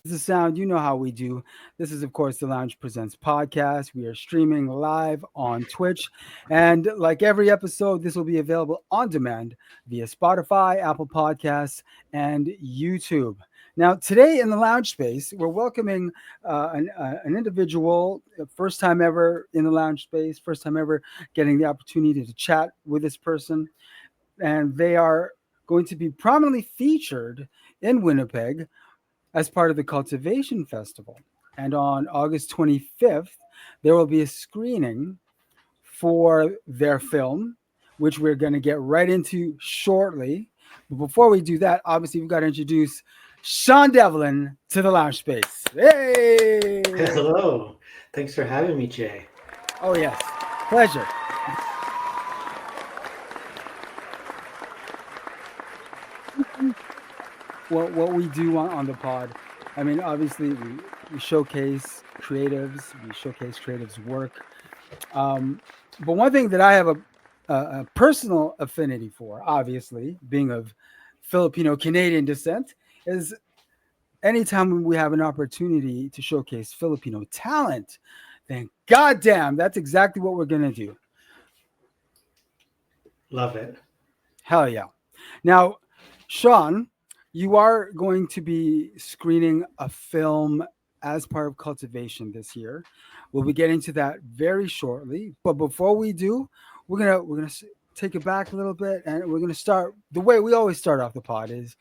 the sound, you know how we do. This is, of course, the Lounge Presents podcast. We are streaming live on Twitch. And like every episode, this will be available on demand via Spotify, Apple Podcasts, and YouTube. Now, today in the lounge space, we're welcoming an individual, first time ever in the lounge space, first time ever getting the opportunity to chat with this person. And they are going to be prominently featured in Winnipeg as part of the Kultivation Festival. And on August 25th, there will be a screening for their film, which we're going to get right into shortly. But before we do that, obviously, we've got to introduce Sean Devlin to the lounge space. Hey! Hello. Thanks for having me, Jay. Oh, yes. Pleasure. What we do on the pod, I mean, obviously, we showcase creatives' work. But one thing that I have a personal affinity for, obviously, being of Filipino Canadian descent, is anytime we have an opportunity to showcase Filipino talent, then goddamn, that's exactly what we're gonna do. Love it. Hell yeah! Now, Sean, you are going to be screening a film as part of Cultivation this year. We'll be getting to that very shortly. But before we do, we're gonna take it back a little bit, and we're gonna start the way we always start off the pod is,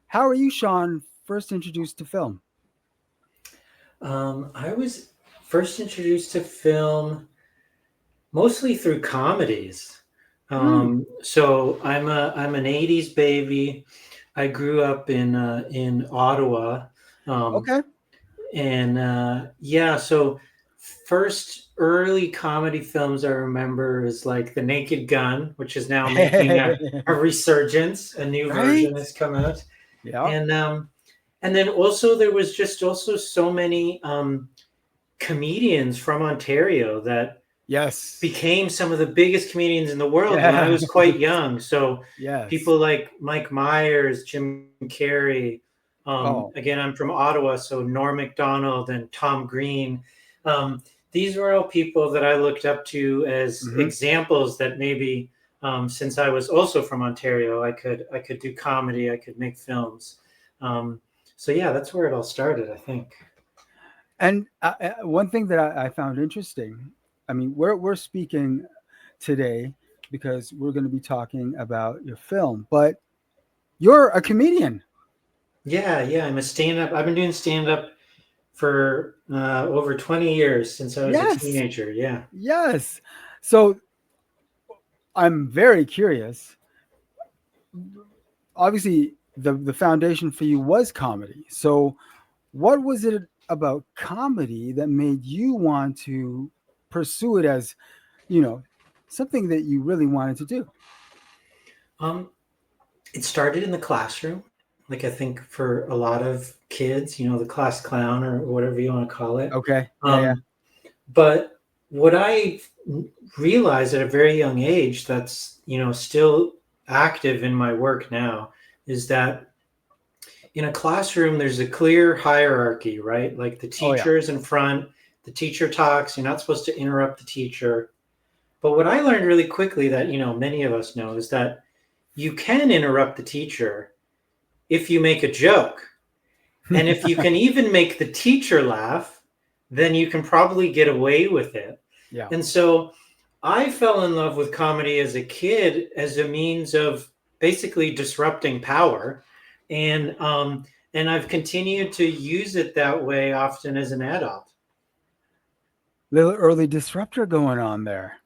how are you, Sean, first introduced to film? I was first introduced to film mostly through comedies. Hmm. So I'm an '80s baby. I grew up in Ottawa, um, Okay. and yeah. So first early comedy films I remember is like The Naked Gun, which is now making a resurgence. A new Right? version has come out, Yeah. and and then also there was just also so many comedians from Ontario that Yes. became some of the biggest comedians in the world when I Yeah. was quite young. So Yes. people like Mike Myers, Jim Carrey. Oh. Again, I'm from Ottawa, so Norm Macdonald and Tom Green. Um, these were all people that I looked up to as Hmm. examples that maybe since I was also from Ontario, I could do comedy, I could make films. So yeah, that's where it all started, I think. And one thing that I found interesting, I mean, we're speaking today because we're going to be talking about your film, but you're a comedian. Yeah, yeah, I'm a stand-up. I've been doing stand-up for over 20 years since I was a Yes. teenager. Yeah. Yes. So I'm very curious. Obviously, the foundation for you was comedy. So what was it about comedy that made you want to pursue it as, you know, something that you really wanted to do? Um, it started in the classroom, like I think for a lot of kids, the class clown or whatever you want to call it. Okay. Yeah, yeah. Um, but what I realized at a very young age that's, still active in my work now is that in a classroom, there's a clear hierarchy, right? Like the Oh yeah. teacher is in front, the teacher talks, you're not supposed to interrupt the teacher. But what I learned really quickly that, many of us know is that you can interrupt the teacher if you make a joke. And if you can even make the teacher laugh, then you can probably get away with it. Yeah. And so I fell in love with comedy as a kid as a means of basically disrupting power. And I've continued to use it that way often as an adult. Little early disruptor going on there.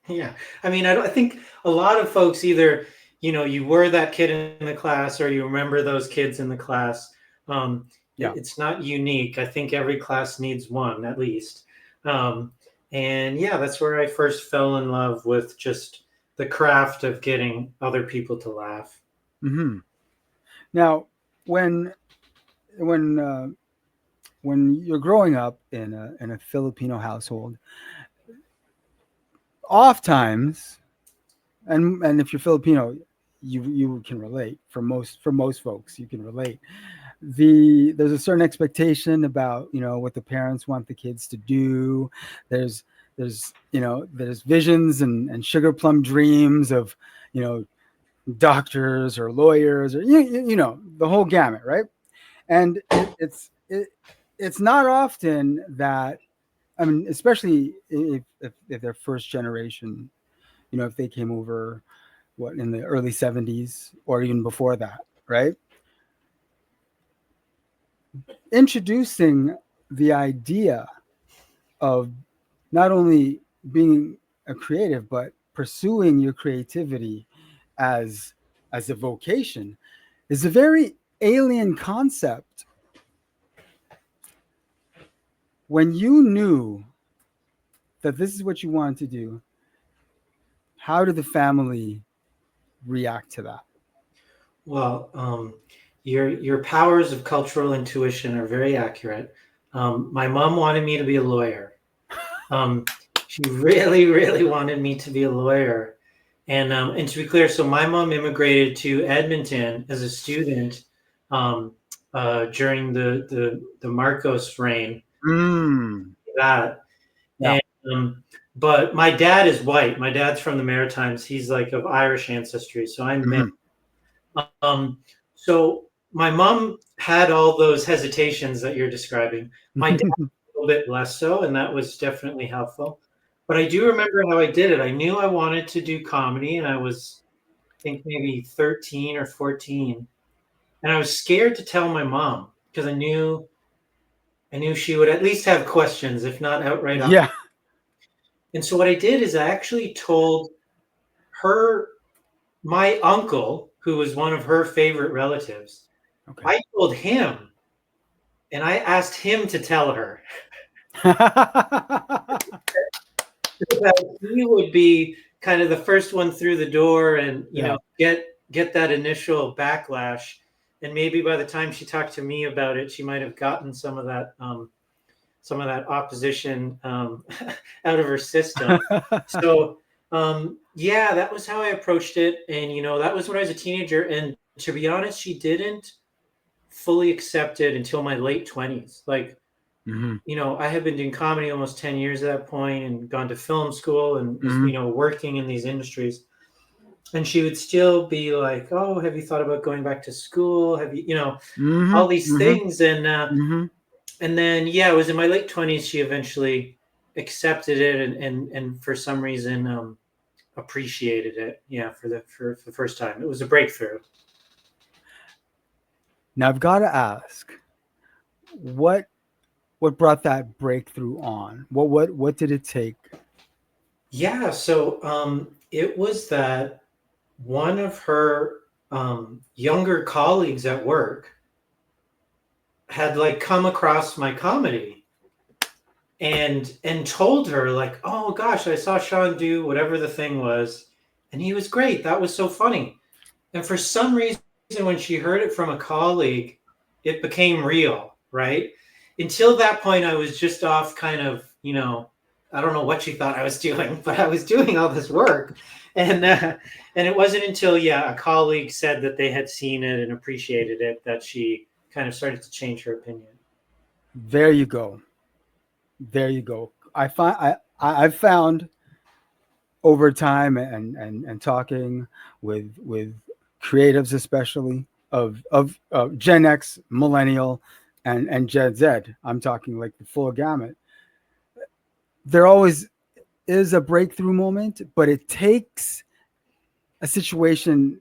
Yeah. I mean, I think a lot of folks either, you were that kid in the class or you remember those kids in the class. Yeah. It's not unique. I think every class needs one at least. Um, and yeah, that's where I first fell in love with just the craft of getting other people to laugh. Hmm. Now, when when uh, when you're growing up in a Filipino household, oftentimes, and if you're Filipino, you can relate. For most folks, you can relate. there's a certain expectation about, what the parents want the kids to do. There's visions and sugar plum dreams of, you know doctors or lawyers, or the whole gamut, right? And it's not often that, I mean, especially if they're first generation, if they came over, in the early 70s or even before that, right? Introducing the idea of not only being a creative, but pursuing your creativity as a vocation is a very alien concept. When you knew that this is what you wanted to do, how did the family react to that? Well, your powers of cultural intuition are very accurate. My mom wanted me to be a lawyer. She really, really wanted me to be a lawyer. And to be clear, so my mom immigrated to Edmonton as a student during the Marcos reign. That Yeah. and but my dad is white. My dad's from the Maritimes. He's like of Irish ancestry, so I'm mixed. So my mom had all those hesitations that you're describing. My dad a little bit less so, and that was definitely helpful. But I do remember how I did it. I knew I wanted to do comedy, and I was, I think, maybe 13 or 14. And I was scared to tell my mom because I knew she would at least have questions, if not outright. Yeah. And so what I did is I actually told her, my uncle, who was one of her favorite relatives. Okay. I told him, and I asked him to tell her that he would be kind of the first one through the door, and get that initial backlash. And maybe by the time she talked to me about it, she might have gotten some of that opposition out of her system. So that was how I approached it. And that was when I was a teenager. And to be honest, she didn't fully accept it until my late 20s. Like, I had been doing comedy almost 10 years at that point, and gone to film school, and working in these industries. And she would still be like, "Oh, have you thought about going back to school? Have you, all these things?" And and then it was in my late 20s she eventually accepted it, and for some reason appreciated it. For the first time. It was a breakthrough. Now I've got to ask, what brought that breakthrough on? What did it take? Yeah, so it was that one of her younger colleagues at work had come across my comedy and told her, like, "Oh gosh, I saw Sean do whatever the thing was, and he was great. That was so funny." And for some reason, when she heard it from a colleague, it became real, right? Until that point, I was just off kind of, I don't know what she thought I was doing, but I was doing all this work. And it wasn't until, a colleague said that they had seen it and appreciated it that she kind of started to change her opinion. There you go. I've found over time and talking with creatives, especially of Gen X, Millennial, and Gen Z. I'm talking like the full gamut. There always is a breakthrough moment, but it takes a situation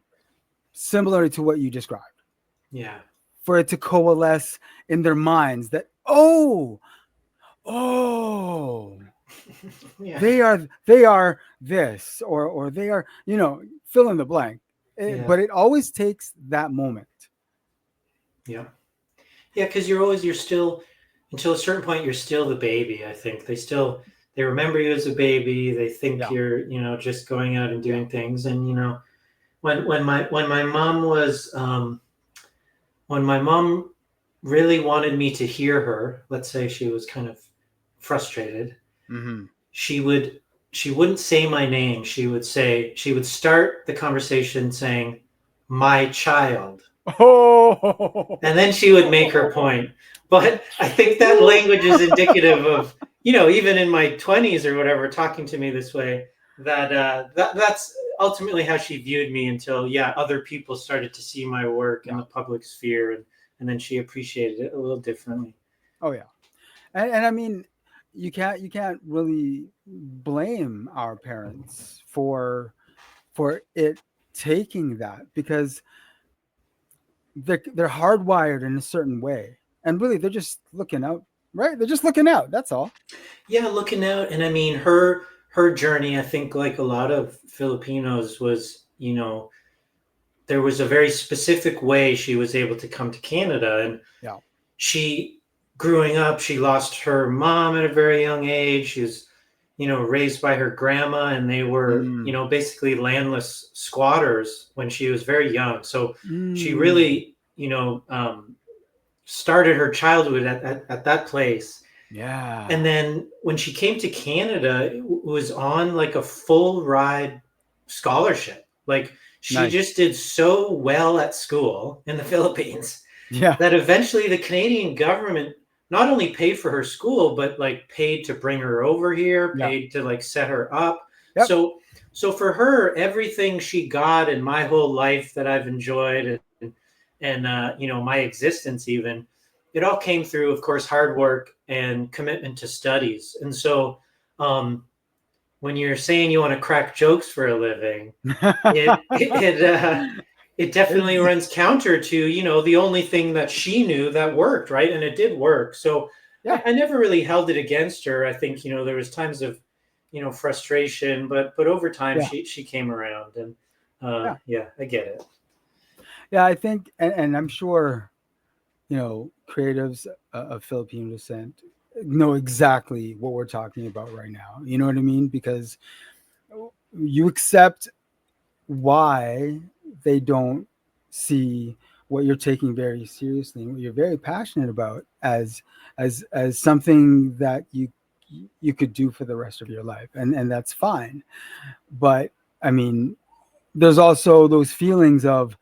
similar to what you described. Yeah. For it to coalesce in their minds that, oh, Yeah. they are this, or they are, fill in the blank. But it always takes that moment. Yeah. Yeah, because you're still, until a certain point, you're still the baby. I think they remember you as a baby. They think you're, just going out and doing things. And when my mom was when my mom really wanted me to hear her, let's say she was kind of frustrated, she wouldn't say my name. She would start the conversation saying, "My child." Oh. And then she would make her point. But I think that language is indicative of, even in my 20s or whatever, talking to me this way, that's ultimately how she viewed me until, other people started to see my work in Yeah. the public sphere. And then she appreciated it a little differently. Oh yeah. And I mean, you can't really blame our parents for it taking that, because they're hardwired in a certain way, and really they're just looking out, right? They're just looking out. That's all. Yeah, looking out. And I mean, her journey, I think, like a lot of Filipinos, was, there was a very specific way she was able to come to Canada. And Yeah. she, growing up, she lost her mom at a very young age. She was, raised by her grandma, and they were, Mm. basically landless squatters when she was very young. So she Mm. really, started her childhood at that place. And Yeah. then when she came to Canada, it was on like a full ride scholarship. Like, she Nice. just did so well at school in the Philippines Yeah. that eventually the Canadian government not only paid for her school, but like paid to bring her over here, Yeah. paid to like set her up. Yep. So for her, everything she got in my whole life that I've enjoyed, and my existence even, it all came through, of course, hard work and commitment to studies. And so, when you're saying you want to crack jokes for a living, it definitely It's- runs counter to, the only thing that she knew that worked, right? And it did work. So yeah. I never really held it against her. I think, there was times of, frustration, but over time Yeah. she came around. And Yeah. yeah, I get it. Yeah. I think, and I'm sure, creatives of Filipino descent know exactly what we're talking about right now. You know what I mean? Because you accept why they don't see what you're taking very seriously and what you're very passionate about as something that you could do for the rest of your life, and that's fine. But I mean, there's also those feelings of,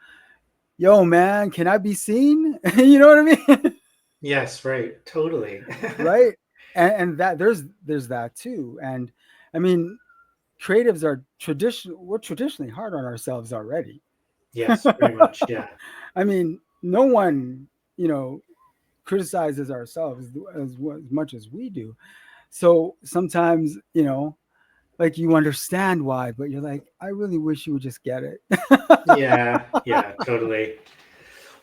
yo man, can I be seen? You know what I mean? Yes, right. Totally. Right. And that there's that too. And I mean, creatives are we're traditionally hard on ourselves already. Yes, very much. Yeah. I mean, no one, you know, criticizes ourselves as much as we do. So sometimes, like you understand why, but you're like, I really wish you would just get it. Yeah, yeah, totally.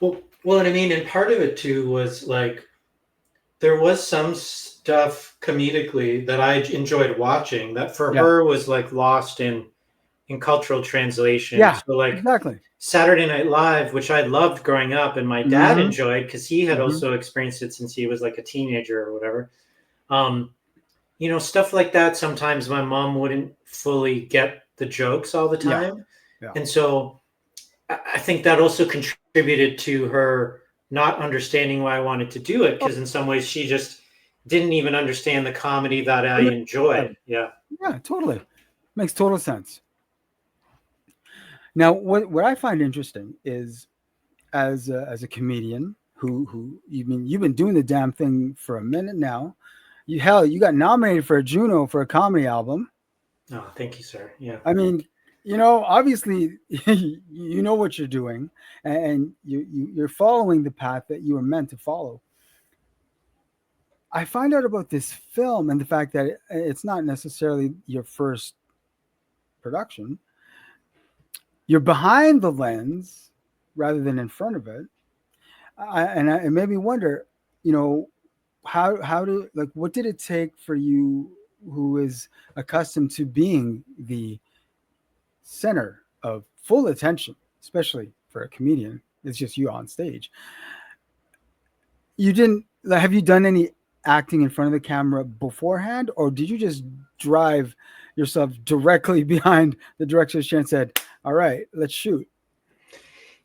Well, and I mean, and part of it too was like, there was some stuff comedically that I enjoyed watching that for Yeah. her was like lost in cultural translation. Yeah. So like Exactly. Saturday Night Live, which I loved growing up, and my dad Hmm. enjoyed because he had Hmm. also experienced it since he was like a teenager or whatever. Um, Stuff like that. Sometimes my mom wouldn't fully get the jokes all the Yeah. time, Yeah. and so I think that also contributed to her not understanding why I wanted to do it, Oh, because in some ways she just didn't even understand the comedy that I it enjoyed. Yeah. yeah, totally. Makes total sense. Now, what I find interesting is, as a comedian who you've been doing the damn thing for a minute now. You got nominated for a Juno for a comedy album. Oh, thank you, sir. Yeah. I mean, obviously you know what you're doing, and you're following the path that you were meant to follow. I find out about this film and the fact that it's not necessarily your first production. You're behind the lens rather than in front of it. It made me wonder, you know, how do like what did it take for you, who is accustomed to being the center of full attention, especially for a comedian? It's just you on stage. You didn't like, have you done any acting in front of the camera beforehand, or did you just drive yourself directly behind the director's chair and said, "All right, let's shoot"?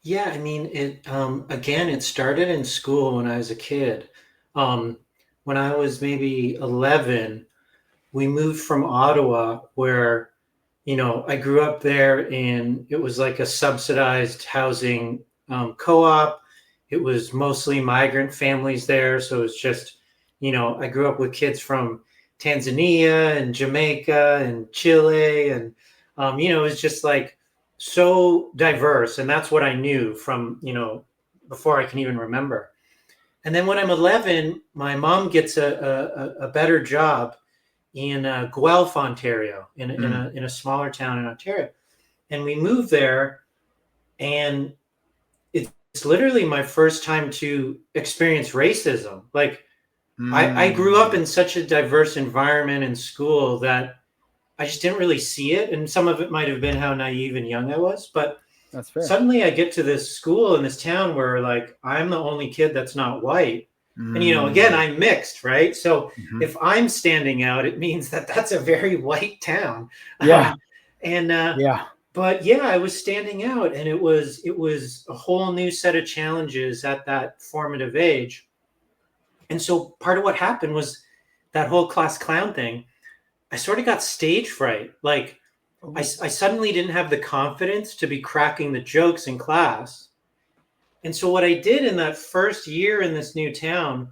Yeah, I mean, it again, it started in school when I was a kid. Um, when I was maybe 11, we moved from Ottawa, where, I grew up there, and it was like a subsidized housing co-op. It was mostly migrant families there. So it was just, I grew up with kids from Tanzania and Jamaica and Chile. And, it was just like so diverse. And that's what I knew from, before I can even remember. And then when I'm 11, my mom gets a better job in Guelph, Ontario, in a smaller town in Ontario. And we moved there, and it's literally my first time to experience racism. Like, I grew up in such a diverse environment in school that I just didn't really see it. And some of it might have been how naive and young I was. But that's fair. Suddenly I get to this school in this town where, like, I'm the only kid that's not white. And, again, I'm mixed, right? So if I'm standing out, it means that that's a very white town. Yeah. But yeah, I was standing out, and it was a whole new set of challenges at that formative age. And so part of what happened was that whole class clown thing. I sort of got stage fright. Like, I suddenly didn't have the confidence to be cracking the jokes in class. And so what I did in that first year in this new town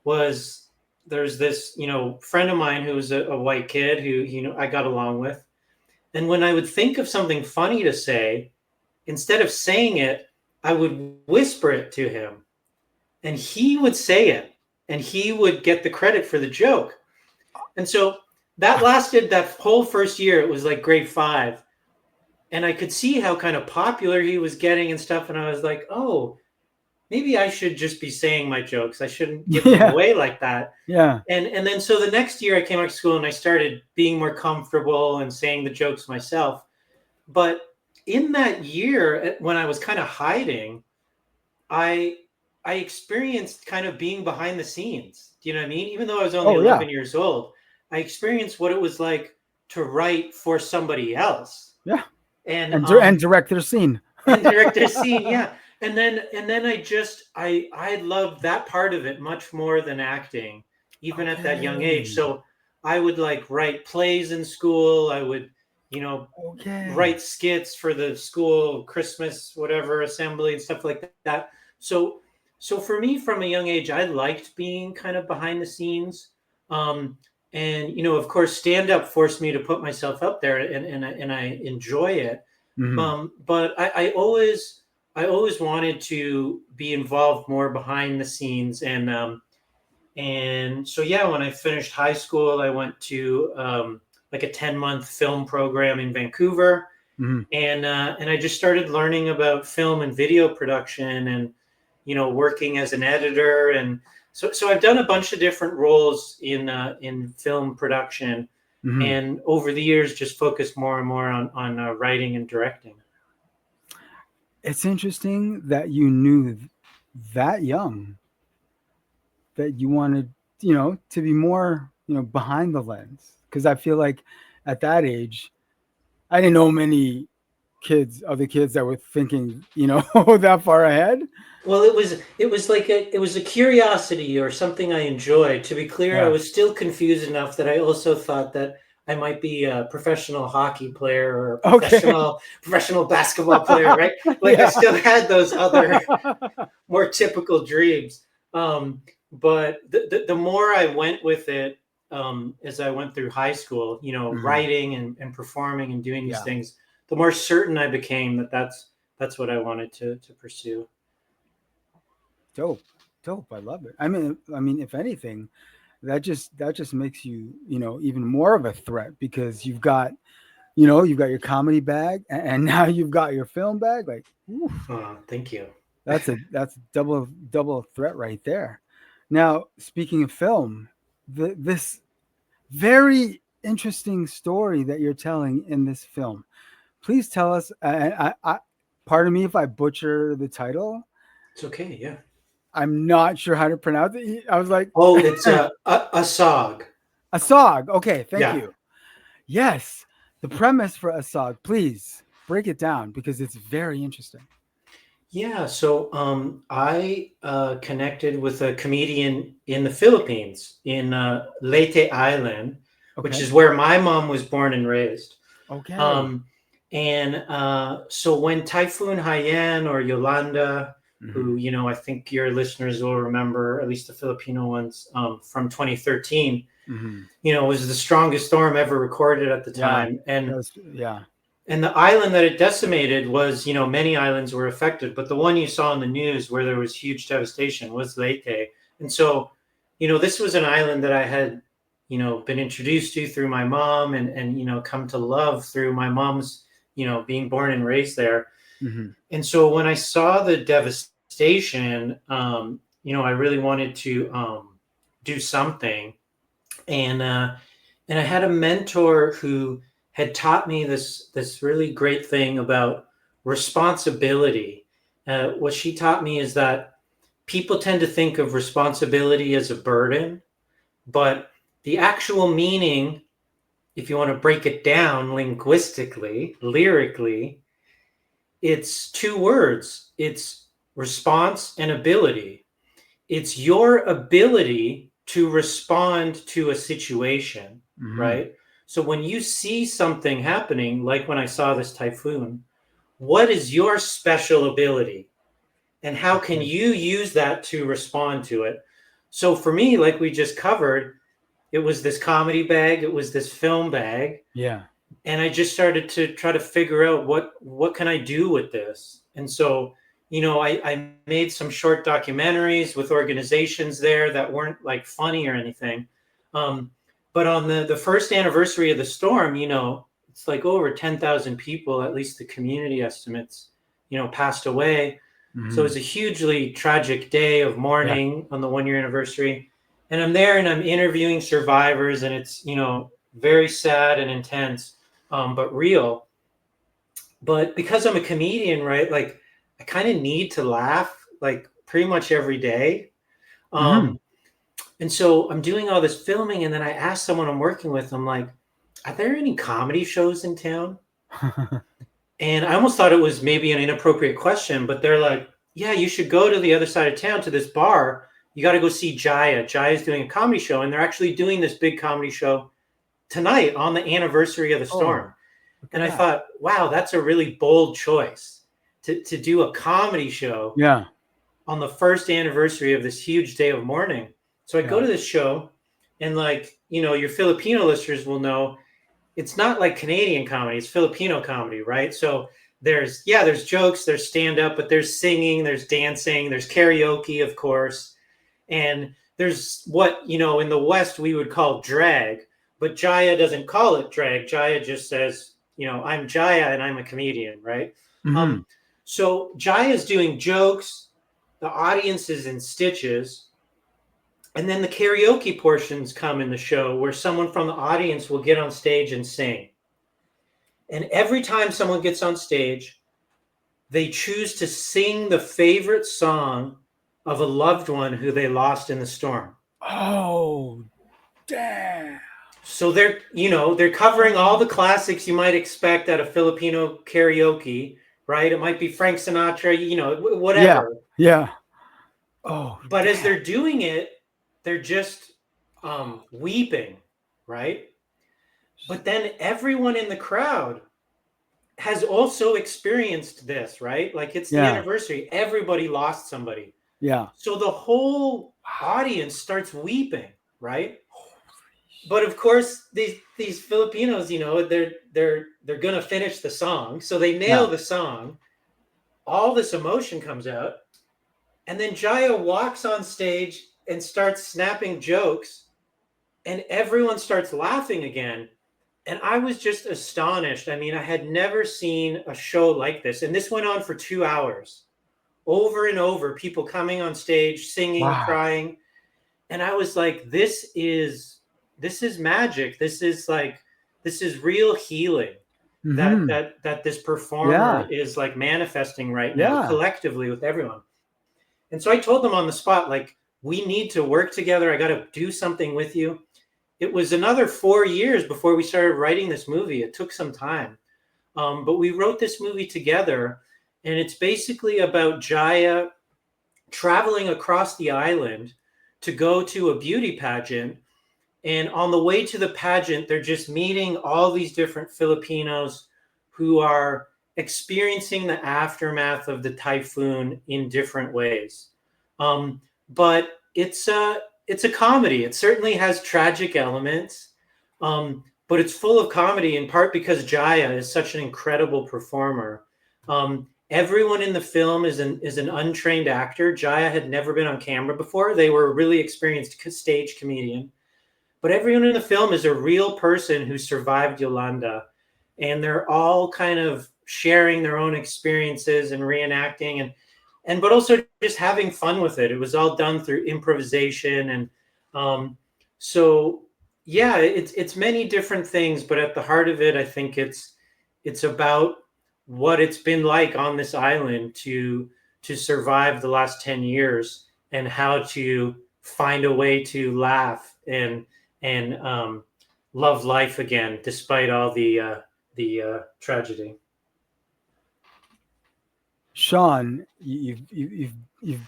was, there's this, friend of mine who was a white kid who, I got along with. And when I would think of something funny to say, instead of saying it, I would whisper it to him, and he would say it, and he would get the credit for the joke. And so that lasted that whole first year. It was like grade 5. And I could see how kind of popular he was getting and stuff. And I was like, oh, maybe I should just be saying my jokes. I shouldn't give them away like that. Yeah. And then so the next year I came back to school and I started being more comfortable and saying the jokes myself. But in that year, when I was kind of hiding, I experienced kind of being behind the scenes. Do you know what I mean? Even though I was only 11 years old, I experienced what it was like to write for somebody else. Yeah. And direct their scene. And direct their scene, yeah. And then I loved that part of it much more than acting, even at that young age. So I would like write plays in school. I would, write skits for the school Christmas, whatever, assembly and stuff like that. So for me, from a young age, I liked being kind of behind the scenes. And, of course, stand-up forced me to put myself up there, and I enjoy it. But I always wanted to be involved more behind the scenes. And so, yeah, when I finished high school, I went to like a 10-month film program in Vancouver. And I just started learning about film and video production and, working as an editor. And so I've done a bunch of different roles in film production, and over the years just focused more and more on writing and directing. It's interesting that you knew that young that you wanted, to be more, behind the lens. Because I feel like at that age, I didn't know many other kids that were thinking, that far ahead. Well, it was a curiosity or something I enjoyed. To be clear, I was still confused enough that I also thought that I might be a professional hockey player or a professional basketball player, right? Like I still had those other more typical dreams. But the more I went with it, as I went through high school, writing and performing and doing these things, the more certain I became that that's what I wanted to pursue. Dope. I love it. I mean, if anything, that just makes you, even more of a threat, because you've got your comedy bag, and now you've got your film bag. Like, thank you. That's double threat right there. Now, speaking of film, this very interesting story that you're telling in this film, please tell us. I pardon me if I butcher the title. It's okay. Yeah. I'm not sure how to pronounce it. I was like, it's ASOG. ASOG. Okay, thank you. Yes, the premise for ASOG. Please break it down, because it's very interesting. Yeah, so I connected with a comedian in the Philippines, in Leyte Island, which is where my mom was born and raised. Okay. And so when Typhoon Haiyan or Yolanda, who, I think your listeners will remember, at least the Filipino ones, from 2013, was the strongest storm ever recorded at the time. And the island that it decimated was, many islands were affected, but the one you saw in the news where there was huge devastation was Leyte. And so, this was an island that I had, been introduced to through my mom and come to love through my mom's, being born and raised there. And so when I saw the devastation, I really wanted to do something. And I had a mentor who had taught me this really great thing about responsibility. What she taught me is that people tend to think of responsibility as a burden, but the actual meaning, if you want to break it down linguistically, lyrically, it's two words. It's response and ability. It's your ability to respond to a situation, right? So when you see something happening, like when I saw this typhoon, what is your special ability? And how can you use that to respond to it? So for me, like we just covered, it was this comedy bag, it was this film bag. Yeah. And I just started to try to figure out what can I do with this? And so, I made some short documentaries with organizations there that weren't like funny or anything. But on the first anniversary of the storm, it's like over 10,000 people, at least the community estimates, passed away. So it was a hugely tragic day of mourning on the 1-year anniversary. And I'm there and I'm interviewing survivors, and it's, very sad and intense, but real. But because I'm a comedian, right, like I kind of need to laugh like pretty much every day. And so I'm doing all this filming, and then I asked someone I'm working with, I'm like, are there any comedy shows in town? And I almost thought it was maybe an inappropriate question, but they're like, yeah, you should go to the other side of town to this bar. You got to go see Jaya. Jaya's doing a comedy show, and they're actually doing this big comedy show tonight on the anniversary of the storm. And I thought, wow, that's a really bold choice to do a comedy show on the first anniversary of this huge day of mourning. So I go to this show, and like, your Filipino listeners will know, it's not like Canadian comedy, it's Filipino comedy, right? So there's jokes, there's stand-up, but there's singing, there's dancing, there's karaoke, of course. And there's what, in the West we would call drag, but Jaya doesn't call it drag. Jaya just says, I'm Jaya and I'm a comedian, right? So Jaya's doing jokes, the audience is in stitches, and then the karaoke portions come in the show where someone from the audience will get on stage and sing. And every time someone gets on stage, they choose to sing the favorite song of a loved one who they lost in the storm. Oh, damn. So they're covering all the classics you might expect at a Filipino karaoke, right? It might be Frank Sinatra, whatever. Yeah. Oh, but as they're doing it, they're just weeping, right? But then everyone in the crowd has also experienced this, right? Like it's the anniversary. Everybody lost somebody. Yeah. So the whole audience starts weeping, right? But of course, these Filipinos, they're gonna finish the song, so they nail the song. All this emotion comes out, and then Jaya walks on stage and starts snapping jokes, and everyone starts laughing again. And I was just astonished. I mean, I had never seen a show like this, and this went on for 2 hours, over and over. People coming on stage, singing, crying, and I was like, "This is magic. This is real healing that this performer is like manifesting right now collectively with everyone." And so I told them on the spot, like, we need to work together. I got to do something with you. It was another 4 years before we started writing this movie. It took some time. But we wrote this movie together, and it's basically about Jaya traveling across the island to go to a beauty pageant. And on the way to the pageant, they're just meeting all these different Filipinos who are experiencing the aftermath of the typhoon in different ways. But it's a comedy. It certainly has tragic elements, but it's full of comedy, in part because Jaya is such an incredible performer. Everyone in the film is an untrained actor. Jaya had never been on camera before. They were a really experienced stage comedian. But everyone in the film is a real person who survived Yolanda. And they're all kind of sharing their own experiences and reenacting but also just having fun with it. It was all done through improvisation. And so, yeah, it's many different things. But at the heart of it, I think it's about what it's been like on this island to survive the last 10 years and how to find a way to laugh and love life again, despite all the tragedy. Sean, you've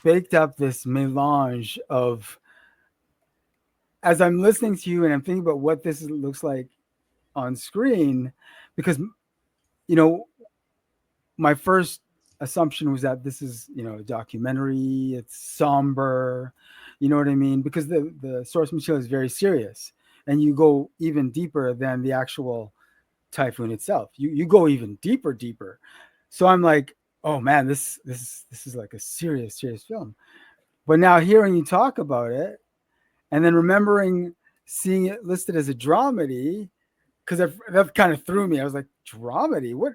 baked up this melange of, as I'm listening to you and I'm thinking about what this looks like on screen, because, you know, my first assumption was that this is, you know, a documentary, it's somber, you know what I mean? Because the source material is very serious, and you go even deeper than the actual typhoon itself. You go even deeper. So I'm like, oh man, this is like a serious film. But now hearing you talk about it, and then remembering seeing it listed as a dramedy, because that kind of threw me. I was like, dramedy? What?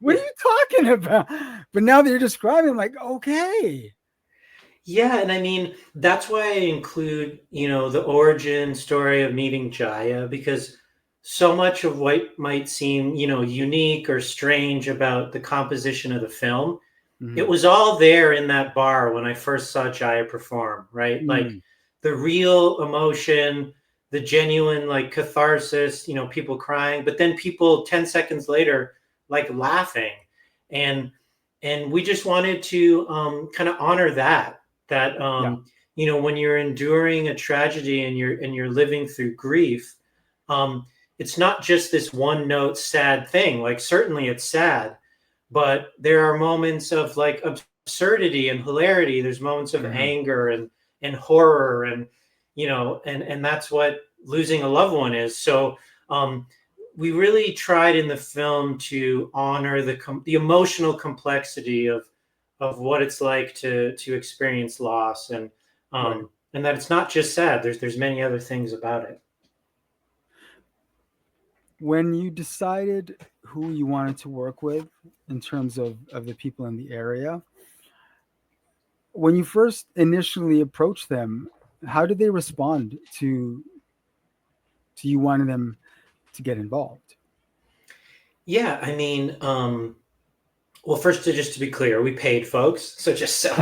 What are you talking about? But now that you're describing, I'm like, okay. Yeah, and I mean, that's why I include, you know, the origin story of meeting Jaya, because so much of what might seem, you know, unique or strange about the composition of the film, it was all there in that bar when I first saw Jaya perform, right? Like the real emotion, the genuine like catharsis, you know, people crying, but then people 10 seconds later like laughing. And we just wanted to kind of honor that you know, when you're enduring a tragedy and you're living through grief, it's not just this one note sad thing. Like certainly it's sad, but there are moments of like absurdity and hilarity. There's moments of anger and horror, and you know, and that's what losing a loved one is. So we really tried in the film to honor the emotional complexity of what it's like to experience loss, and that it's not just sad. There's many other things about it. When you decided who you wanted to work with in terms of the people in the area, when you first initially approached them, how did they respond to you wanting them to get involved? Yeah, I mean, well, first, just to be clear, we paid folks, so just so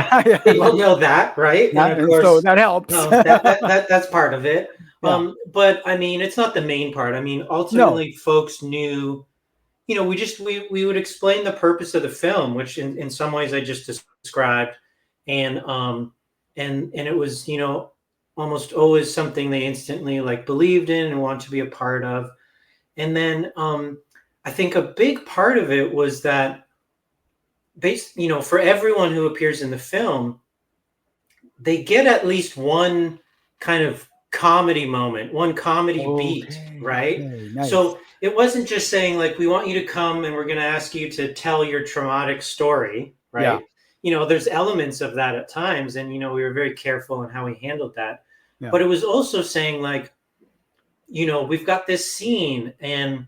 people know that, right? And of course, so that helps. That's part of it. Yeah. But I mean, it's not the main part. I mean, ultimately, folks knew. You know, we would explain the purpose of the film, which in some ways I just described, and it was, you know, almost always something they instantly like believed in and wanted to be a part of. And then I think a big part of it was that you know, for everyone who appears in the film, they get at least one kind of comedy moment, one comedy beat, right? Okay, nice. So it wasn't just saying like, we want you to come and we're going to ask you to tell your traumatic story, right? Yeah. You know, there's elements of that at times, and you know, we were very careful in how we handled that. Yeah. But it was also saying like, you know, we've got this scene and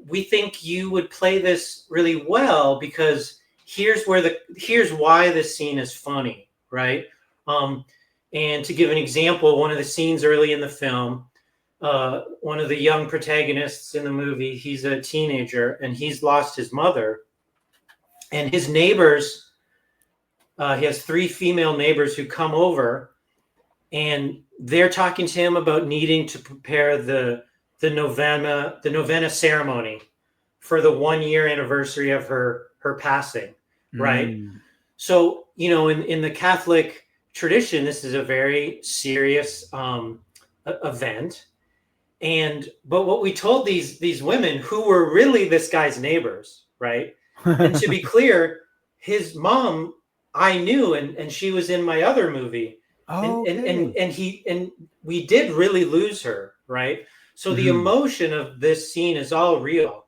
we think you would play this really well because here's why this scene is funny, right? And to give an example, one of the scenes early in the film, one of the young protagonists in the movie, he's a teenager and he's lost his mother, and his neighbors, he has 3 female neighbors who come over, and they're talking to him about needing to prepare the novena ceremony for the 1-year anniversary of her passing, right? So, you know, in the Catholic tradition, this is a very serious event, But what we told these women who were really this guy's neighbors, right? And to be clear, his mom I knew, and she was in my other movie, Oh, okay. and we did really lose her, right? So the Hmm. emotion of this scene is all real.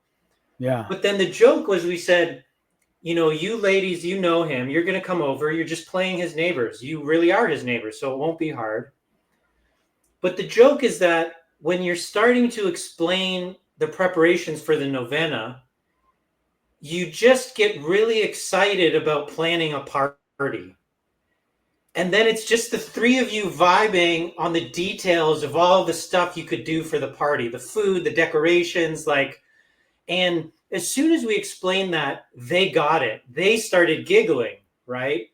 Yeah. But then the joke was, we said, you ladies, you know him, you're going to come over, you're just playing his neighbors, you really are his neighbors, so it won't be hard. But the joke is that when you're starting to explain the preparations for the novena, you just get really excited about planning a party. And then it's just the three of you vibing on the details of all the stuff you could do for the party, the food, the decorations, and as soon as we explained that, they got it. They started giggling, right?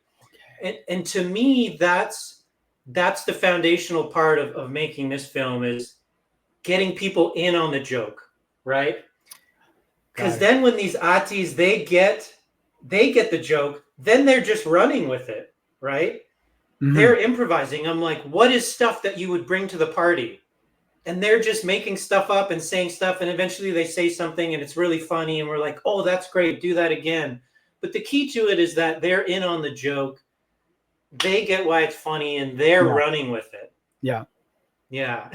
And to me, that's the foundational part of making this film, is getting people in on the joke, right? Because Got it. then when these atis, they get the joke, then they're just running with it, right? Hmm. They're improvising. I'm like, what is stuff that you would bring to the party? And they're just making stuff up and saying stuff, and eventually they say something and it's really funny, and we're like, oh, that's great, do that again. But the key to it is that they're in on the joke, they get why it's funny, and they're Yeah. running with it. Yeah. Yeah.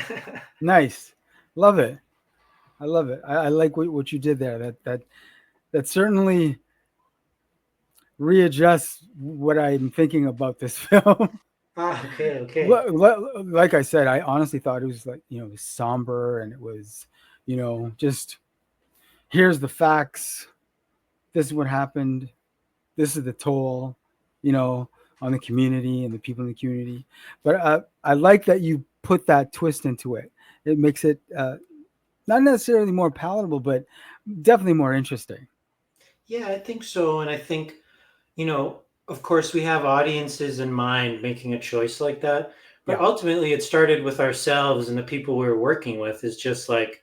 Nice. Love it. I love it. I like what you did there. That certainly readjusts what I'm thinking about this film. Okay. Like I said, I honestly thought it was like, it was somber, and it was, just here's the facts. This is what happened. This is the toll, you know, on the community and the people in the community. But I like that you put that twist into it. It makes it not necessarily more palatable, but definitely more interesting. Yeah, I think so. And I think, you know, of course, we have audiences in mind making a choice like that. But Yeah. ultimately, it started with ourselves and the people we were working with. Is just like,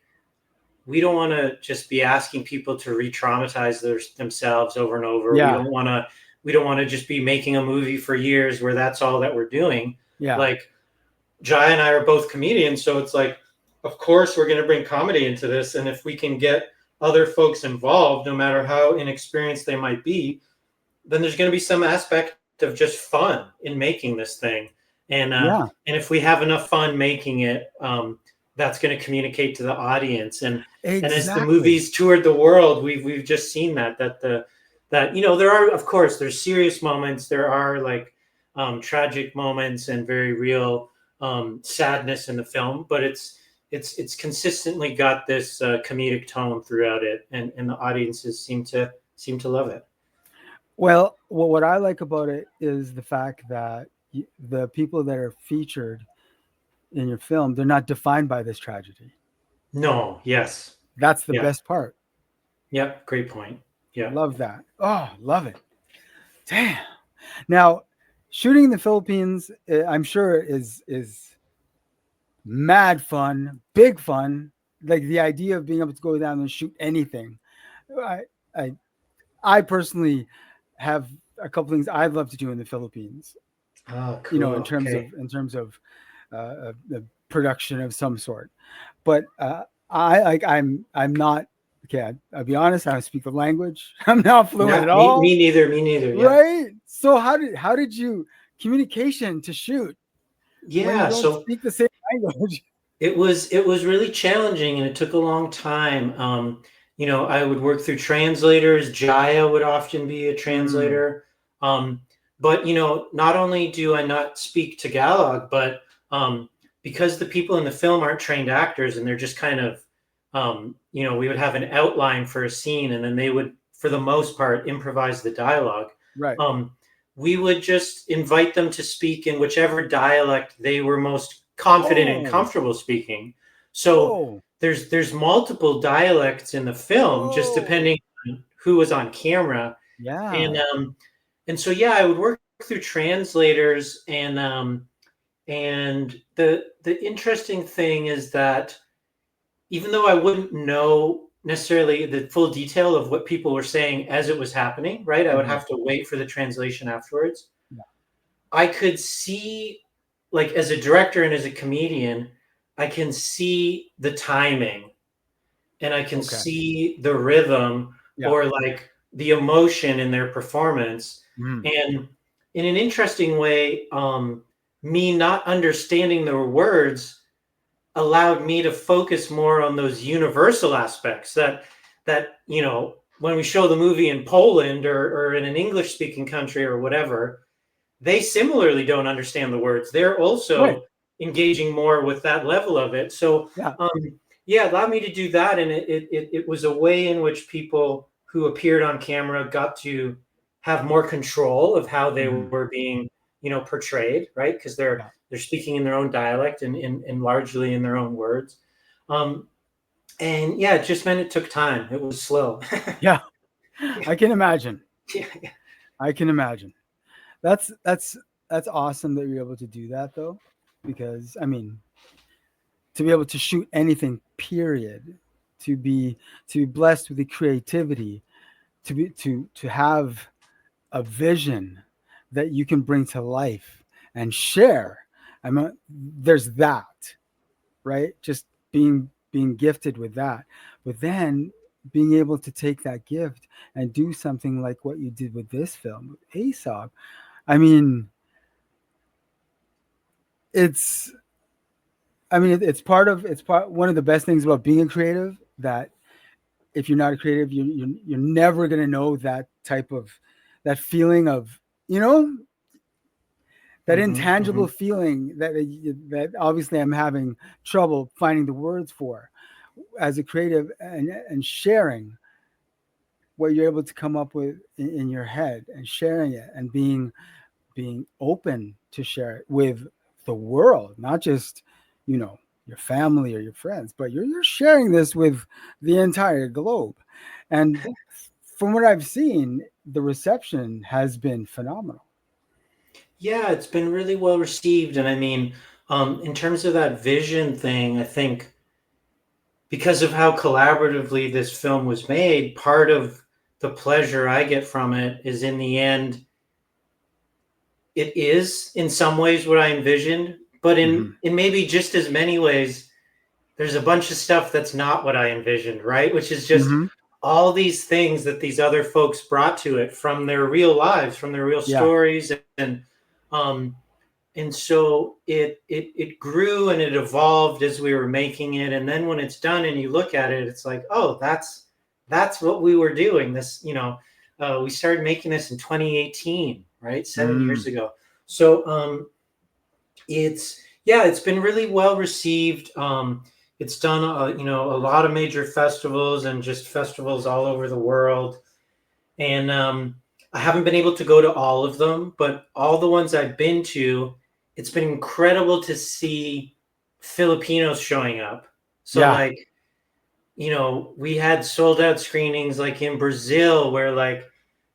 we don't want to just be asking people to re-traumatize themselves over and over. We Yeah. don't want to. We don't want to just be making a movie for years where that's all that we're doing. Yeah. Like, Jai and I are both comedians, so it's like, of course, we're going to bring comedy into this, and if we can get other folks involved, no matter how inexperienced they might be, then there's going to be some aspect of just fun in making this thing. Yeah. And if we have enough fun making it, that's going to communicate to the audience. And as the Exactly. movies toured the world, we've just seen that there are, of course, there's serious moments, there are like tragic moments and very real sadness in the film, but it's consistently got this comedic tone throughout it, and the audiences seem to love it. Well, what I like about it is the fact that the people that are featured in your film, they're not defined by this tragedy. No, yes. That's the Yeah. best part. Yep. Great point. Yeah. Love that. Oh, love it. Damn. Now, shooting in the Philippines, I'm sure is mad fun, big fun. Like the idea of being able to go down and shoot anything. I I, I personally have a couple things I'd love to do in the Philippines. Oh, In cool. terms of Okay. the production of some sort. But I'm not okay. I'll be honest. I don't speak the language. I'm not fluent Yeah. at Me all. neither. Me neither. Yeah. Right. So how did you communication to shoot when you Yeah. don't So speak the same language? it was really challenging, and it took a long time. I would work through translators. Jaya would often be a Mm, translator. Um, but not only do I not speak Tagalog, but because the people in the film aren't trained actors, and they're just kind of, we would have an outline for a scene, and then they would, for the most part, improvise the dialogue. right. Um, we would just invite them to speak in whichever dialect they were most confident and Oh. comfortable speaking. So Oh. there's multiple dialects in the film, just Oh. depending on who was on camera. And Yeah. so yeah, I would work through translators, and the interesting thing is that even though I wouldn't know necessarily the full detail of what people were saying as it was happening, right? I would Mhm. have to wait for the translation afterwards. Yeah. I could see, like, as a director and as a comedian, I can see the timing and I can Okay. see the rhythm Yeah. or like the emotion in their performance. Mm. And in an interesting way, me not understanding the words allowed me to focus more on those universal aspects that when we show the movie in Poland or in an English speaking country or whatever, they similarly don't understand the words. They're Right. also engaging more with that level of it. So Yeah. um, yeah, it allowed me to do that, and it was a way in which people who appeared on camera got to have more control of how they Hmm. were being, portrayed, right? Because they're Yeah. they're speaking in their own dialect and largely in their own words. Um, and yeah, it just meant it took time. It was slow. Yeah. I can imagine. Yeah, yeah. I can imagine. That's that's that's awesome that you're able to do that though, because I mean, to be able to shoot anything, period, to be blessed with the creativity, to have a vision that you can bring to life and share. I mean, there's that, right? Just being gifted with that, but then being able to take that gift and do something like what you did with this film, ASOG. I mean, it's it's part of it's part one of the best things about being a creative, that if you're not a creative, you're never gonna know that type of that feeling of, you know, that Hmm, intangible hmm. feeling that obviously I'm having trouble finding the words for as a creative, and sharing what you're able to come up with in your head and sharing it and being open to share it with the world, not just, you know, your family or your friends, but you're sharing this with the entire globe. And from what I've seen, the reception has been phenomenal. Yeah, it's been really well received. And I mean, in terms of that vision thing, I think because of how collaboratively this film was made, part of the pleasure I get from it is in the end, it is in some ways what I envisioned, but in, Hmm. in maybe just as many ways, there's a bunch of stuff that's not what I envisioned, right? Which is just Hmm. all these things that these other folks brought to it from their real lives, from their real Yeah. stories, um, and so it grew and it evolved as we were making it. And then when it's done and you look at it, it's like, oh, that's what we were doing. We started making this in 2018, right? 7 years Mm. ago. So it's been really well received. It's done a lot of major festivals and just festivals all over the world. And I haven't been able to go to all of them, but all the ones I've been to, it's been incredible to see Filipinos showing up. So Yeah. like, we had sold out screenings like in Brazil, where like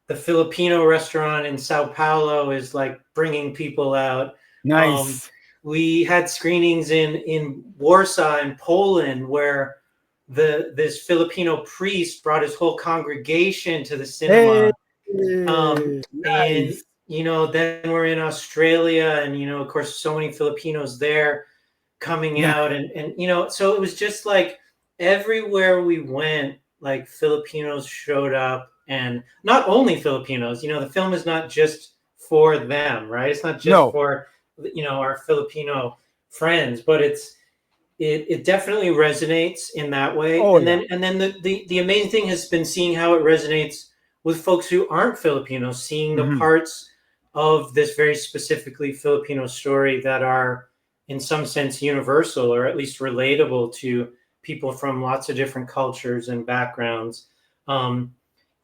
the Filipino restaurant in Sao Paulo is like bringing people out. Um, Nice. we had screenings in Warsaw in Poland, where this Filipino priest brought his whole congregation to the Hey, cinema. And nice. then we're in Australia, and of course, so many Filipinos there coming Yeah. out, and so it was just like everywhere we went, like Filipinos showed up, and not only Filipinos. The film is not just for them, right? It's not just No. for our Filipino friends, but it definitely resonates in that way. Oh And yeah. then the amazing thing has been seeing how it resonates with folks who aren't Filipinos, seeing the Hmm. parts of this very specifically Filipino story that are in some sense universal, or at least relatable to people from lots of different cultures and backgrounds. um,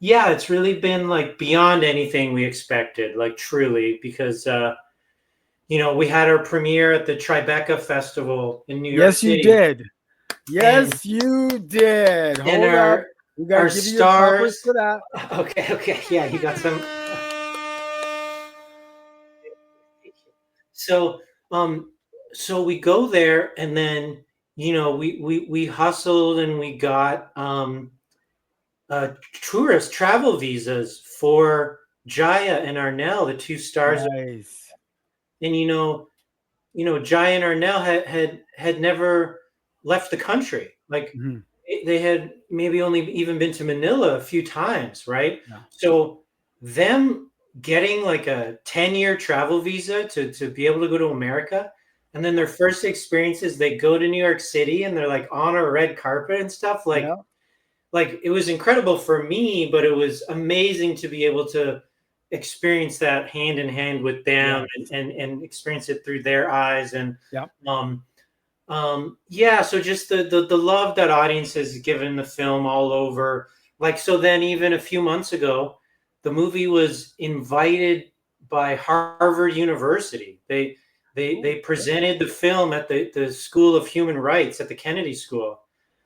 yeah, it's really been like beyond anything we expected, like truly, because we had our premiere at the Tribeca Festival in New York Yes, you City, did. and Yes, you did. and Hold up. our We got to our give you your propers stars. for that. Okay, okay, yeah, you got some. So so we go there, and then we hustled, and we got tourist travel visas for Jaya and Arnell, the two stars. Nice. And Jai and Arnell had never left the country. Like Hmm. they had maybe only even been to Manila a few times, right? Yeah. So them getting like a 10-year travel visa to be able to go to America, and then their first experiences, they go to New York City and they're like on a red carpet and stuff. Yeah. Like it was incredible for me, but it was amazing to be able to experience that hand in hand with them, Yes. and experience it through their eyes. And Yeah. um yeah, so just the love that audience has given the film all over. Like, so then even a few months ago, the movie was invited by Harvard University. They presented the film at the School of Human Rights at the Kennedy School,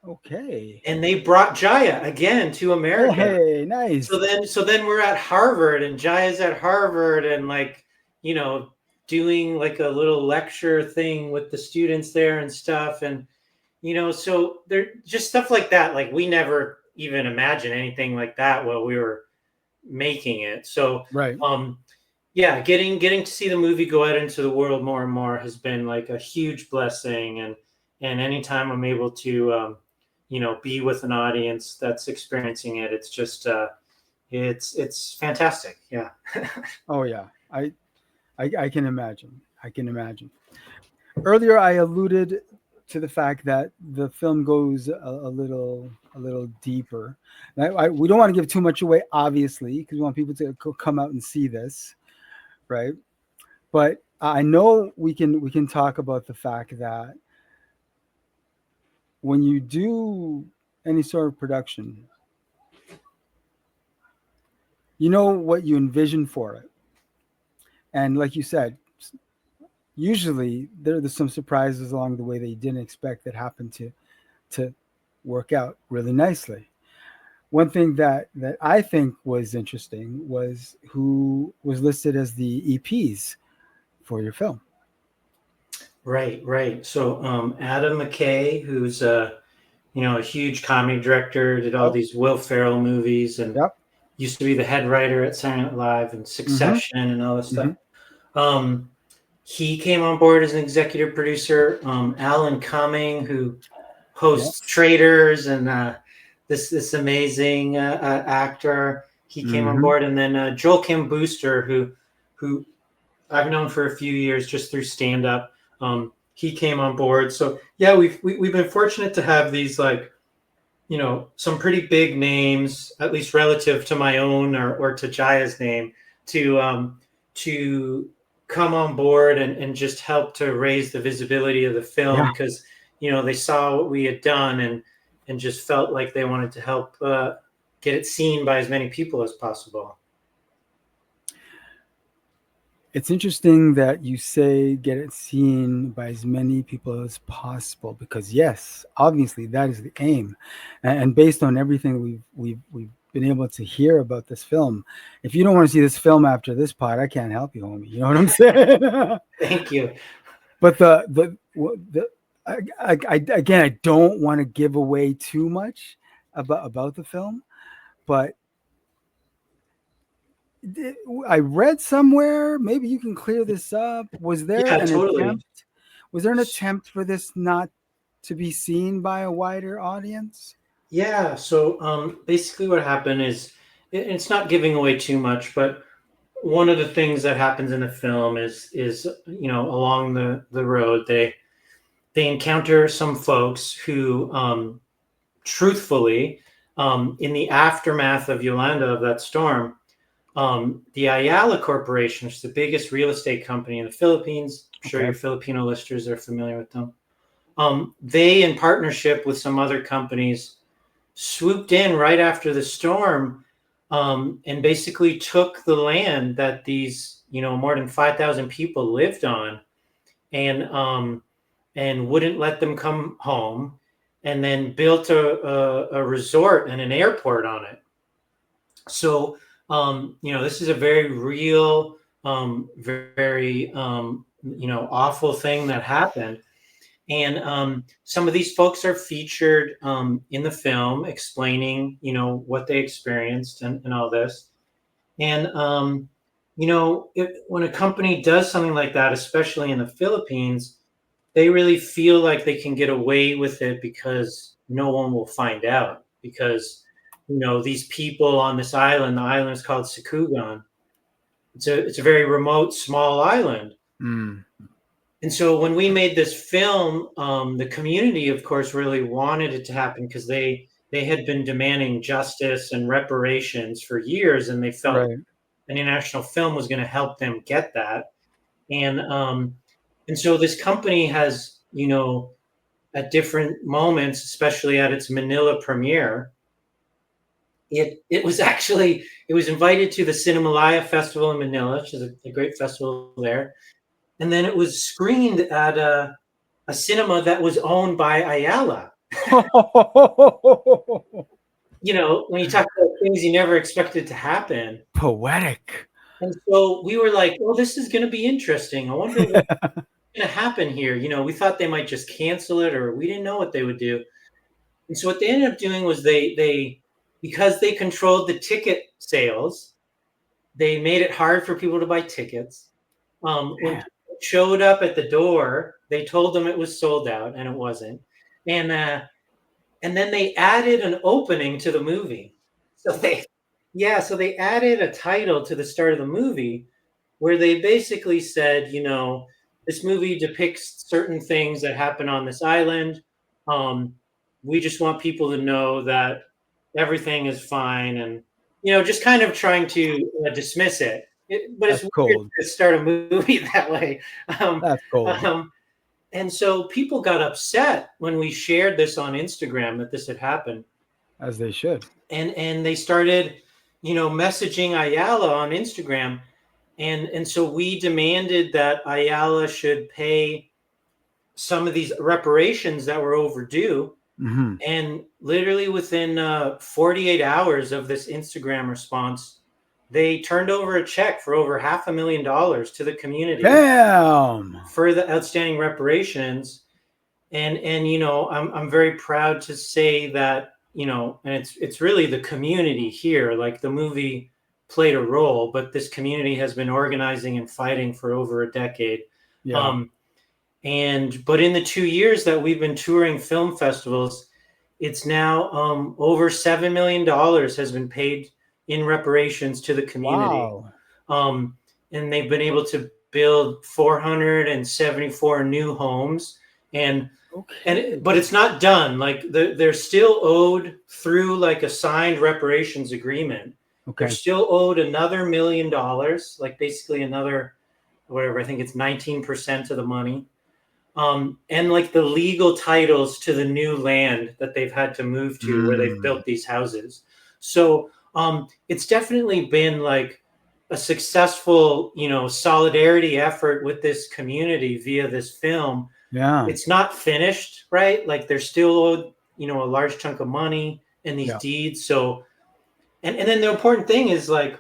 Okay. and they brought Jaya again to America. Hey, nice. So then we're at Harvard, and Jaya's at Harvard, and like, doing like a little lecture thing with the students there and stuff. And so there just stuff like that. Like we never even imagined anything like that while we were making it. So Right. yeah, getting to see the movie go out into the world more and more has been like a huge blessing. And anytime I'm able to be with an audience that's experiencing it, it's just it's fantastic. Yeah. Oh yeah. I can imagine. I can imagine. Earlier, I alluded to the fact that the film goes a little deeper. We don't want to give too much away, obviously, because we want people to come out and see this, right? But I know we can talk about the fact that when you do any sort of production, you know what you envision for it, and like you said, usually there's some surprises along the way that you didn't expect that happen to work out really nicely. One thing that I think was interesting was who was listed as the EPs for your film. Right. So Adam McKay, who's a huge comedy director, did all Yep. these Will Ferrell movies, and Yep. used to be the head writer at Saturday Night Live and Mm-hmm. Succession and all this stuff. Mm-hmm. Um, he came on board as an executive producer. Alan Cumming, who hosts Yes. Traders, and this amazing actor, he came on Mm-hmm. board. And then Joel Kim Booster, who I've known for a few years just through stand up. He came on board. So yeah, we've been fortunate to have these, like, some pretty big names, at least relative to my own or to Jaya's name, to come on board and just help to raise the visibility of the film, Yeah. because they saw what we had done, and just felt like they wanted to help get it seen by as many people as possible. It's interesting that you say get it seen by as many people as possible because yes, obviously that is the aim, and based on everything we've been able to hear about this film, if you don't want to see this film after this pod, I can't help you, homie. You know what I'm saying? Thank you. But the again, I don't want to give away too much about the film, but I read somewhere, maybe you can clear this up. Yeah, totally. Was there an attempt for this not to be seen by a wider audience? Yeah. So basically, what happened is, it's not giving away too much, but one of the things that happens in the film is along the road, they encounter some folks who, truthfully, in the aftermath of Yolanda, of that storm, the Ayala Corporation, which is the biggest real estate company in the Philippines. I'm sure Okay. your Filipino listeners are familiar with them. They, in partnership with some other companies, swooped in right after the storm, and basically took the land that these, more than 5,000 people lived on, and wouldn't let them come home, and then built a resort and an airport on it. So, this is a very real, very, awful thing that happened. And some of these folks are featured in the film, explaining, what they experienced, and all this. And when a company does something like that, especially in the Philippines, they really feel like they can get away with it because no one will find out. Because, these people on this island, the island is called Sicogon. It's a very remote, small island. Mm. And so when we made this film, the community, of course, really wanted it to happen because they had been demanding justice and reparations for years, and they felt Right. an international film was going to help them get that. And so this company has, at different moments, especially at its Manila premiere, it was invited to the Cinemalaya Festival in Manila, which is a great festival there, and then it was screened at a cinema that was owned by Ayala. When you talk about things you never expected to happen. Poetic. And so we were like, well, this is going to be interesting. I wonder what's going to happen here. We thought they might just cancel it, or we didn't know what they would do. And so what they ended up doing was they because they controlled the ticket sales, they made it hard for people to buy tickets. When people showed up at the door, they told them it was sold out, and it wasn't. And then they added an opening to the movie. So they added a title to the start of the movie where they basically said, this movie depicts certain things that happen on this island. We just want people to know that everything is fine, and just kind of trying to dismiss it. But That's it's weird cold. to start a movie that way. That's cold. And so people got upset when we shared this on Instagram that this had happened, As they should. and they started, messaging Ayala on Instagram, and so we demanded that Ayala should pay some of these reparations that were overdue. Mm-hmm. And literally within 48 hours of this Instagram response, they turned over a check for over $500,000 to the community. Damn. For the outstanding reparations. And I'm very proud to say that, and it's really the community here. Like, the movie played a role, but this community has been organizing and fighting for over a decade. Yeah. But in the 2 years that we've been touring film festivals, it's now over $7 million has been paid in reparations to the community. Wow. And they've been able to build 474 new homes, but it's not done. Like, they're still owed through like a signed reparations agreement. Okay. They're still owed another $1 million, like basically another whatever. I think it's 19% of the money. And like the legal titles to the new land that they've had to move to where they've built these houses. So it's definitely been like a successful, solidarity effort with this community via this film. Yeah. It's not finished, right? Like, they're still owed, a large chunk of money in these deeds. So, and then the important thing is, like,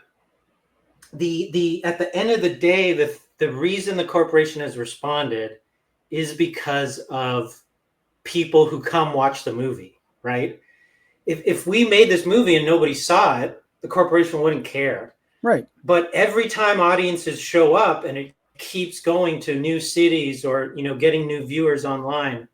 the at the end of the day, the reason the corporation has responded is because of people who come watch the movie, right? If we made this movie and nobody saw it, the corporation wouldn't care. Right. But every time audiences show up and it keeps going to new cities or, getting new viewers online,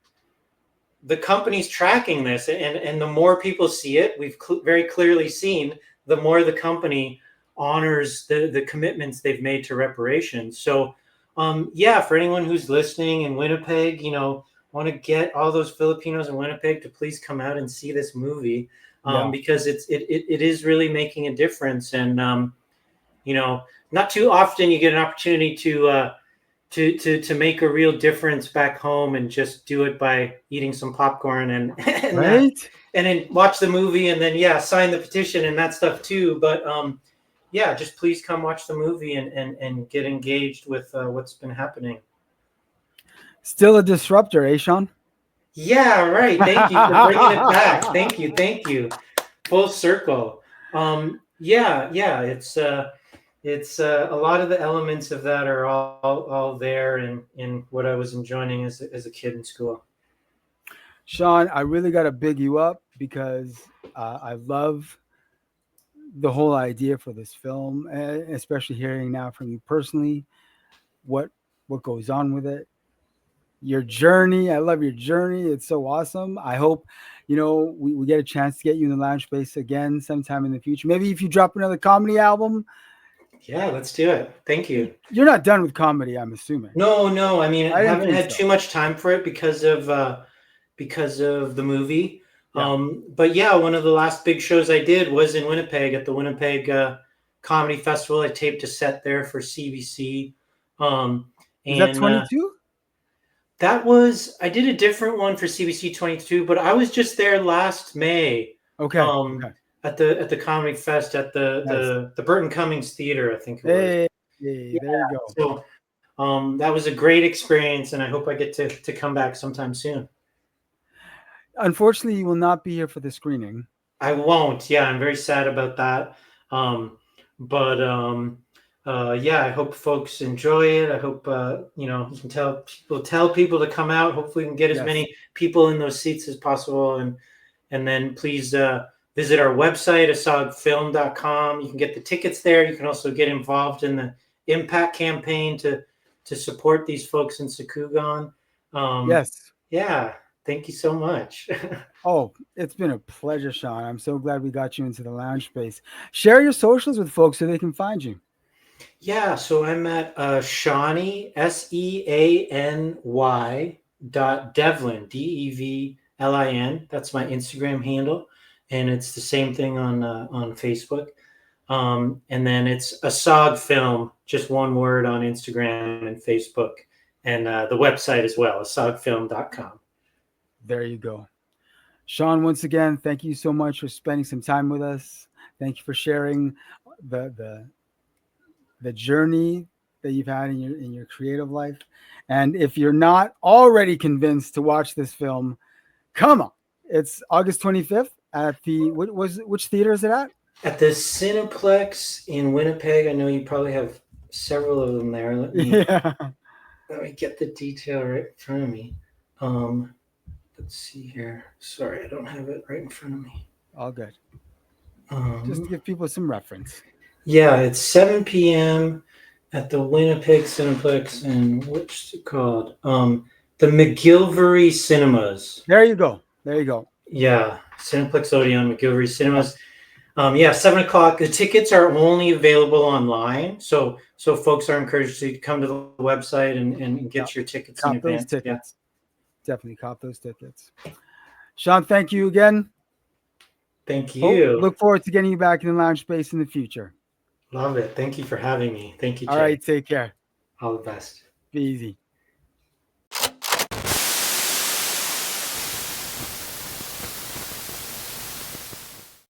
the company's tracking this. And the more people see it, we've very clearly seen, the more the company honors the commitments they've made to reparations. So, for anyone who's listening in Winnipeg, want to get all those Filipinos in Winnipeg to please come out and see this movie, because it is really making a difference. And not too often you get an opportunity to make a real difference back home and just do it by eating some popcorn and Right. And then watch the movie and then sign the petition and that stuff too. But just please come watch the movie and get engaged with what's been happening. Still a disruptor, eh, Sean? Yeah, right. Thank you for bringing it back. Thank you. Full circle. It's a lot of the elements of that are all there in what I was enjoying as a kid in school. Sean, I really got to big you up because I love the whole idea for this film, especially hearing now from you personally what goes on with it, your journey. I love your journey. It's so awesome. I hope, we get a chance to get you in the lounge space again sometime in the future. Maybe if you drop another comedy album. Yeah, let's do it. Thank you. You're not done with comedy, I'm assuming. No. I mean, I I didn't haven't think had so. too much time for it because of the movie. Yeah. But yeah, one of the last big shows I did was in Winnipeg at the Winnipeg Comedy Festival. I taped a set there for CBC. Is that And 22? I did a different one for CBC 22, but I was just there last May. Okay. At the Comedy Fest at the Burton Cummings Theater, I think it was. Hey, Yeah, there you go. So that was a great experience, and I hope I get to come back sometime soon. Unfortunately, you will not be here for the screening. I won't. Yeah, I'm very sad about that. But yeah, I hope folks enjoy it. I hope you can tell people to come out. Hopefully, we can get as many people in those seats as possible. And then please visit our website, asogfilm.com. You can get the tickets there. You can also get involved in the Impact campaign to support these folks in Sicogon. Yes. Yeah. Thank you so much. Oh, it's been a pleasure, Sean. I'm so glad we got you into the lounge space. Share your socials with folks so they can find you. Yeah, so I'm at Shawnee, SEANY .Devlin, DEVLIN. That's my Instagram handle, and it's the same thing on Facebook. And then it's ASOG Film, just one word on Instagram and Facebook, and the website as well, asogfilm.com. There you go. Sean, once again, thank you so much for spending some time with us. Thank you for sharing the journey that you've had in your creative life. And if you're not already convinced to watch this film, come on. It's August 25th at which theater is it at? At the Cineplex in Winnipeg. I know you probably have several of them there. Let me get the detail right in front of me. Let's see here. Sorry, I don't have it right in front of me. All good. Just to give people some reference. Yeah, it's 7 p.m. at the Winnipeg Cineplex, and what's it called? The McGillivray Cinemas. There you go. Yeah, Cineplex Odeon McGillivray Cinemas. 7 o'clock. The tickets are only available online, so folks are encouraged to come to the website and get your tickets in advance. Those tickets. Definitely cop those tickets. Sean, thank you again. Thank you. Look forward to getting you back in the lounge space in the future. Love it. Thank you for having me. Thank you, Jay. All right, take care. All the best. Be easy.